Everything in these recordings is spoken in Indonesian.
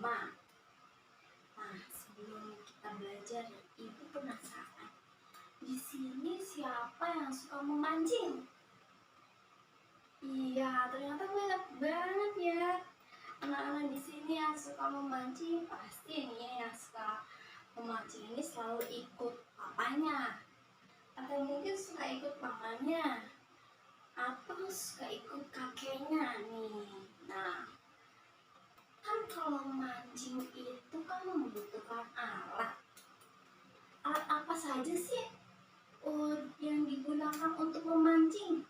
agama. Nah, sebelum kita belajar, Ibu penasaran. Di sini siapa yang suka memancing? Iya, ternyata banyak banget ya anak-anak di sini yang suka memancing. Pasti nih yang suka memancing ini selalu ikut papanya, atau mungkin suka ikut mamanya, atau suka ikut kakeknya nih. Nah, kan kalau mancing itu kan membutuhkan alat. Alat apa saja sih yang digunakan untuk memancing?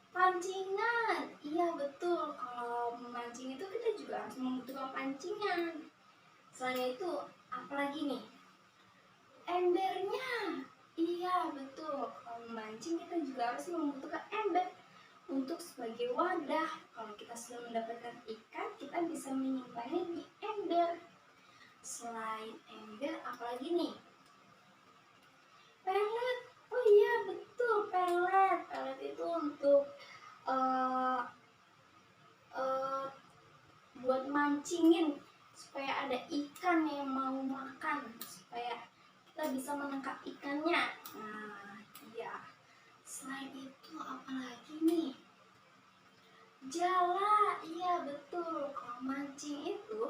Pancingan, iya betul. Kalau memancing itu kita juga harus membutuhkan pancingan. Selain itu, apalagi nih? Embernya, iya betul. Kalau memancing kita juga harus membutuhkan ember untuk sebagai wadah. Kalau kita sudah mendapatkan ikan, kita bisa menyimpannya di ember. Selain ember, apalagi nih? Pelet. Oh iya betul, pelet. Pelet itu untuk buat mancingin supaya ada ikan yang mau makan, supaya kita bisa menangkap ikannya. Nah, iya. Selain itu apalagi nih? Jala, iya betul. Kalau mancing itu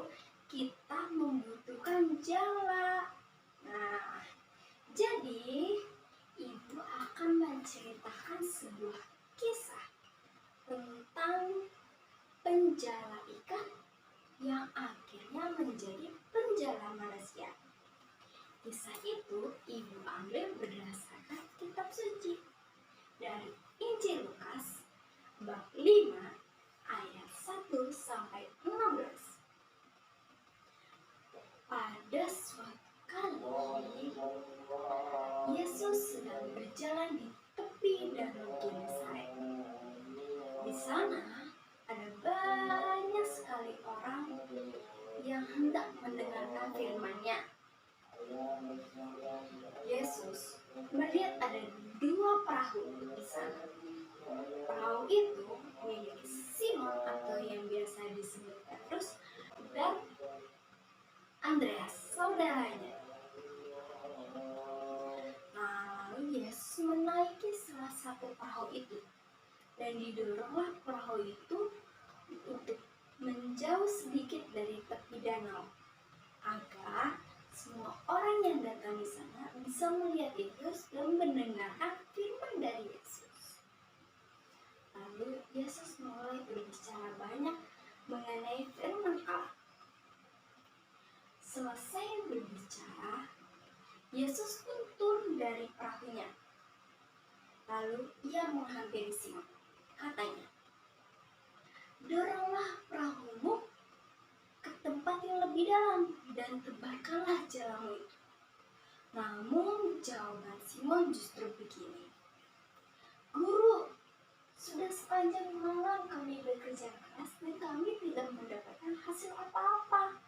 kita membutuhkan jala. Nah, jadi Ibu akan menceritakan sebuah kisah tentang penjala ikan yang akhirnya menjadi penjala manusia. Kisah itu Ibu ambil berdasarkan kitab suci dari Injil Lukas bab 5 ayat 1 sampai 16. Pada suatu kali Yesus sedang berjalan di tepi danau Genesaret. Di sana ada banyak sekali orang yang hendak mendengarkan firman-Nya. Yesus melihat ada 2 perahu di sana. Perahu itu milik Simon atau yang biasa disebut Petrus dan Andreas, saudaranya. Nah, lalu Yesus menaiki salah satu perahu itu dan didoronglah perahu itu untuk menjauh sedikit dari tepi danau, agar semua orang yang datang di sana bisa melihat Yesus dan mendengarkan firman dari Yesus. Lalu Yesus mulai berbicara banyak mengenai firman Allah. Selesai berbicara, Yesus pun turun dari perahunya. Lalu ia menghampiri Simon. Katanya, "Doronglah perahumu ke tempat yang lebih dalam dan tebarkanlah jalamu itu." Namun jawaban Simon justru begini, "Guru, sudah sepanjang malam kami bekerja keras dan kami tidak mendapatkan hasil apa-apa.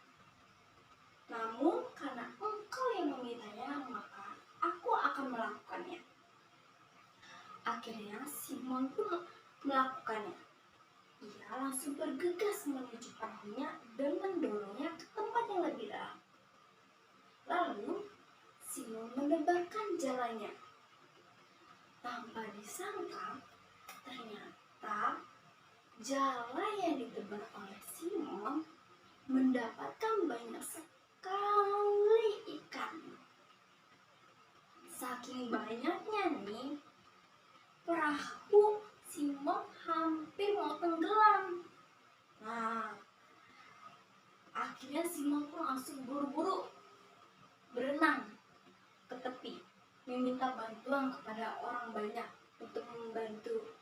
Namun karena Engkau yang memintanya, maka aku akan melakukannya." Akhirnya Simon pun melakukannya. Ia langsung bergegas menuju perahunya dan mendorongnya ke tempat yang lebih dalam. Lalu Simon menebarkan jalannya. Tanpa disangka, ternyata jala yang ditebar oleh Simon mendapatkan banyak sekali ikan. Saking banyaknya nih, perahu Simon hampir mau tenggelam. Nah, akhirnya Simon pun langsung buru-buru berenang ke tepi, meminta bantuan kepada orang banyak untuk membantu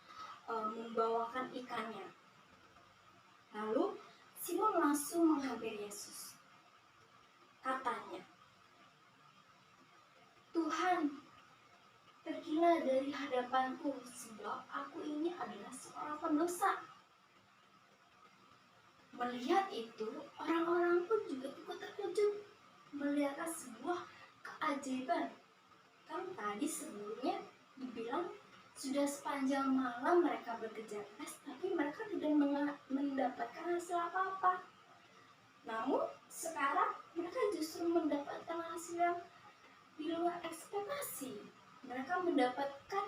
membawakan ikannya. Lalu Simon langsung menghampiri Yesus. Katanya, "Tuhan, pergilah dari hadapanku, sebab aku ini adalah seorang pendosa." Melihat itu, orang-orang pun juga ikut terkejut melihat sebuah keajaiban. Kan tadi sebelumnya dibilang sudah sepanjang malam mereka bekerja keras, tapi mereka tidak mendapatkan hasil apa-apa. Namun sekarang mereka justru mendapatkan hasil yang di luar ekspektasi. Mereka mendapatkan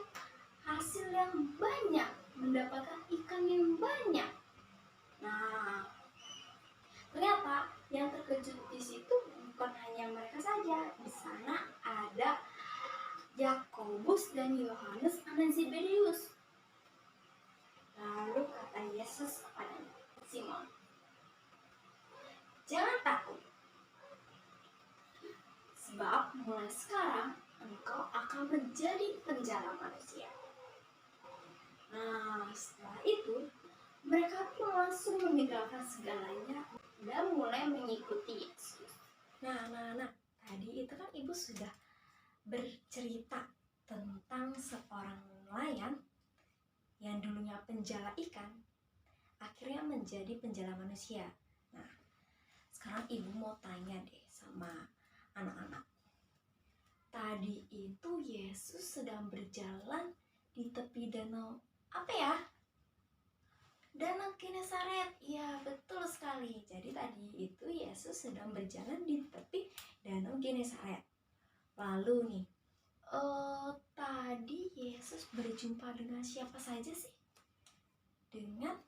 hasil yang banyak, mendapatkan ikan yang banyak. Nah, ternyata yang terkejut di situ bukan hanya mereka saja. Di sana ada Yakobus dan Yohanes anak Zebedeus. Lalu kata Yesus kepada Simon, "Jangan takut, sebab mulai sekarang engkau akan menjadi penjala manusia." Nah, setelah itu mereka pun langsung meninggalkan segalanya dan mulai mengikuti Yesus. Nah, tadi itu kan ibu sudah bercerita tentang seorang nelayan yang dulunya penjala ikan, akhirnya menjadi penjala manusia. Nah, sekarang ibu mau tanya deh sama anak-anak. Tadi itu Yesus sedang berjalan di tepi danau apa ya? Danau Genesaret. Ya, betul sekali. Jadi tadi itu Yesus sedang berjalan di tepi danau Genesaret. Lalu nih, tadi Yesus berjumpa dengan siapa saja sih? Dengan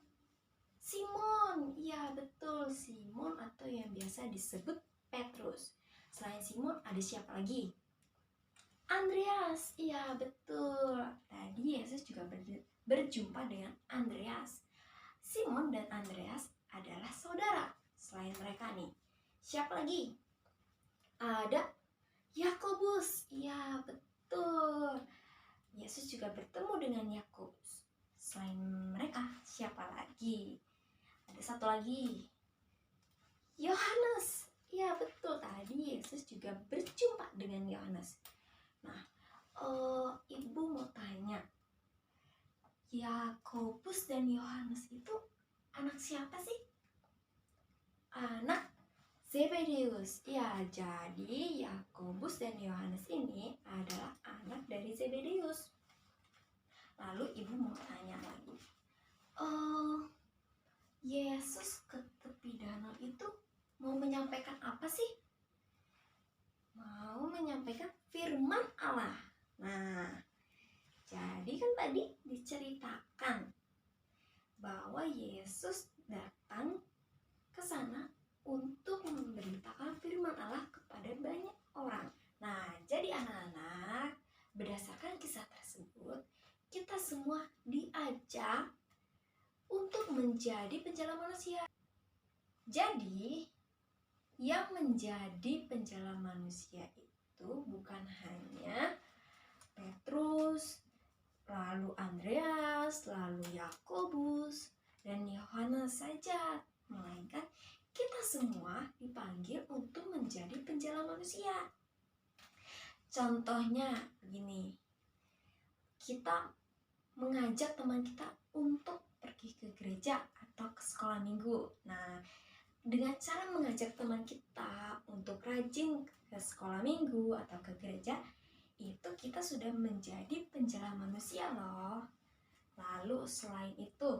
Simon. Ya, betul, Simon atau yang biasa disebut Petrus. Selain Simon ada siapa lagi? Andreas. Ya, betul. Tadi Yesus juga berjumpa dengan Andreas. Simon dan Andreas adalah saudara. Selain mereka nih, siapa lagi? Ada Yakobus. Ya, betul. Yesus juga bertemu dengan Yakobus. Selain mereka, siapa lagi? Ada satu lagi, Yohanes. Ya, betul. Tadi Yesus juga berjumpa dengan Yohanes. Nah, ibu mau tanya, Yakobus dan Yohanes itu anak siapa sih? Anak Zebedeus. Ya, jadi Yakobus dan Yohanes ini adalah anak dari Zebedeus. Lalu ibu mau tanya lagi, Yesus ke tepi danau itu mau menyampaikan apa sih? Mau menyampaikan firman Allah. Nah, jadi kan tadi diceritakan bahwa Yesus datang ke sana untuk memberitakan firman Allah kepada banyak orang. Nah, jadi anak-anak, berdasarkan kisah tersebut, kita semua diajak untuk menjadi penjala manusia. Jadi, yang menjadi penjala manusia itu bukan hanya Petrus, lalu Andreas, lalu Yakobus, dan Yohanes saja, melainkan kita semua dipanggil untuk menjadi penjala manusia. Contohnya begini, kita mengajak teman kita untuk pergi ke gereja atau ke sekolah minggu. Nah, dengan cara mengajak teman kita untuk rajin ke sekolah minggu atau ke gereja, itu kita sudah menjadi penjala manusia loh. Lalu selain itu,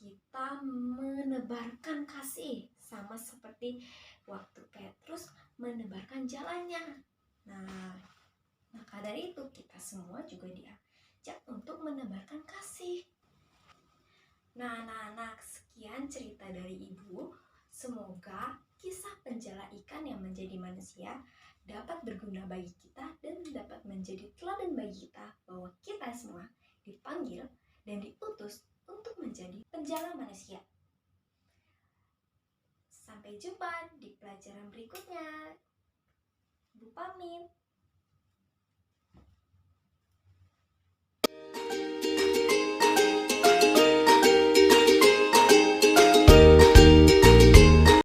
kita menebarkan kasih sama seperti waktu Petrus menebarkan jalannya. Nah, maka dari itu kita semua juga diajak untuk menebarkan kasih. Nah, sekian cerita dari ibu. Semoga kisah penjala ikan yang menjadi manusia dapat berguna bagi kita dan dapat menjadi teladan bagi kita bahwa kita semua dipanggil dan diutus untuk menjadi penjala manusia. Sampai jumpa di pelajaran berikutnya. Ibu pamit.